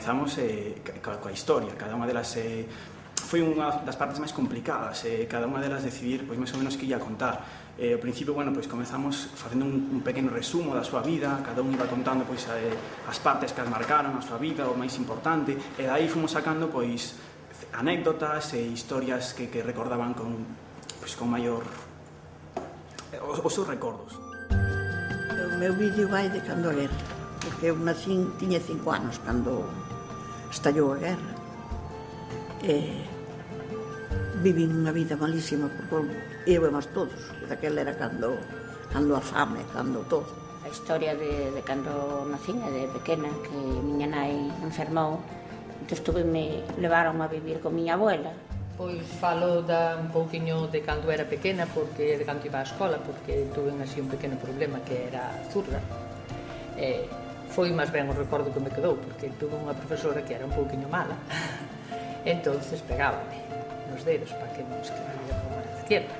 comezamos coa historia, cada unha delas foi unha das partes máis complicadas, cada unha delas decidir pois máis ou menos que ia contar. Ao principio, bueno, pois comezamos facendo un pequeno resumo da súa vida, cada un iba contando pois as partes que as marcaron a súa vida, o máis importante, e dai fomos sacando pois anécdotas e historias que recordaban con maior os seus recordos. O meu vídeo vai de cando a guerra, porque eu nacín, tiña 5 anos cando estallou a guerra. Vivín unha vida malísima, porque íbamos todos, daquela era cando a fame, cando todo. A historia de cando nacín, de pequena, que miña nai enfermou, entón levaron a vivir con miña abuela. Pois falo un pouquiño de cando era pequena, porque de cando iba á escola, porque tuve así un pequeno problema que era zurda. Foi máis ben o recordo que me quedou, porque tuve unha profesora que era un pouquiño mala, entonces pegábame nos dedos para que non escribía como a izquierda.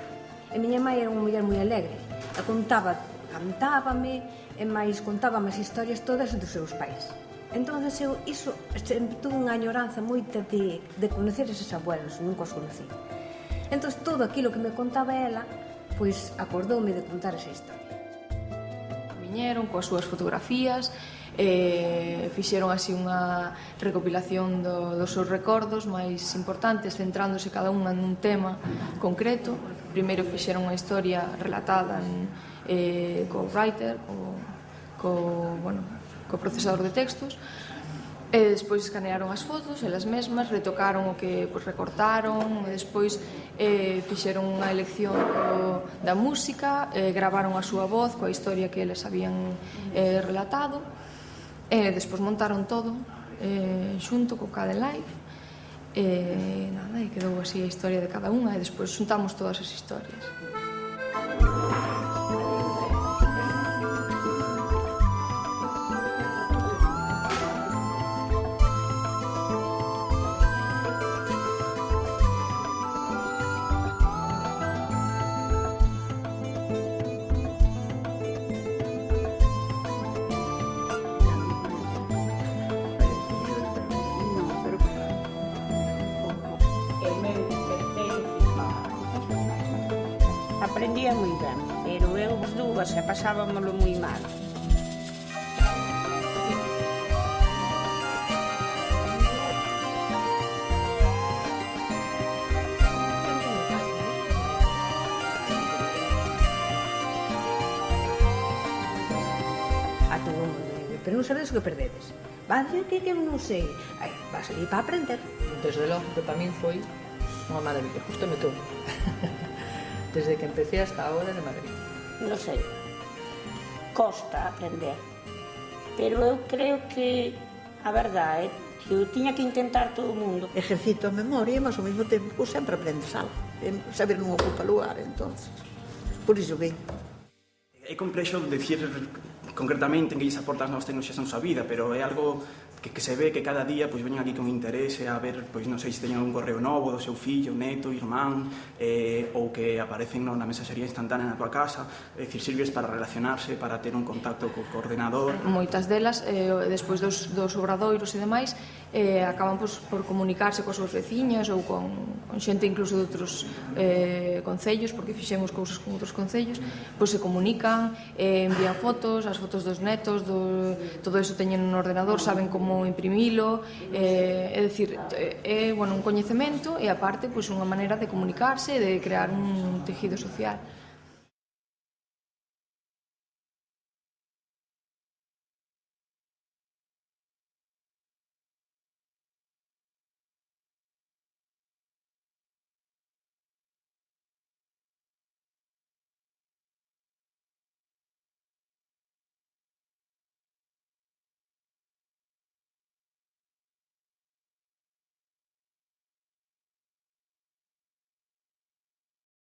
A miña mãe era unha muller moi alegre, cantábame, e máis contábame as historias todas dos seus pais. Entón, eu tuve unha añoranza moita de conocer eses abuelos, nunca os conocí. Entón, todo aquilo que me contaba ela, pois acordoume de contar esa historia. Viñeron coas súas fotografías, fixeron así unha recopilación dos seus recordos máis importantes, centrándose cada unha nun tema concreto. Primeiro fixeron unha historia relatada co writer, co procesador de textos, e despois escanearon as fotos, elas mesmas, retocaron o que recortaron, e despois fixeron unha elección da música, gravaron a súa voz coa historia que eles habían relatado, e despois montaron todo xunto co Caden Live, e quedou así a historia de cada unha, e despois xuntamos todas as historias. Aprendía moi ben, pero eu as dúas e pasábamolo moi mal. A todo o mundo, pero non sabedes o que perdedes. Vas a que eu non sei. Vas a ir para aprender. Desde logo que para min foi unha maravilla, gustame todo. Desde que empecé hasta ahora de Madrid. Non sei, costa aprender, pero eu creo que a verdade é que eu tiña que intentar todo o mundo. Ejercito a memoria, mas ao mesmo tempo sempre aprendes algo. Saber non ocupa lugar, entonces. Por iso que É complexo decir concretamente en que lles aportan as novas tecnoloxías na súa vida, pero é algo que se ve que cada día pois veñen aquí con interese a ver, pois non sei se teñen un correo novo do seu fillo, neto, irmán, ou que aparecen na mensaxería instantánea na tua casa, é dicir, sirves para relacionarse, para ter un contacto co ordenador. Moitas delas, despois dos obradoiros e demais, acaban por comunicarse coas súas veciñas ou con xente incluso de outros concellos, porque fixemos cousas con outros concellos, pois se comunican, envían fotos, as fotos dos netos, todo iso teñen no ordenador, saben como imprimilo, é dicir, é un coñecemento e aparte unha maneira de comunicarse e de crear un tejido social.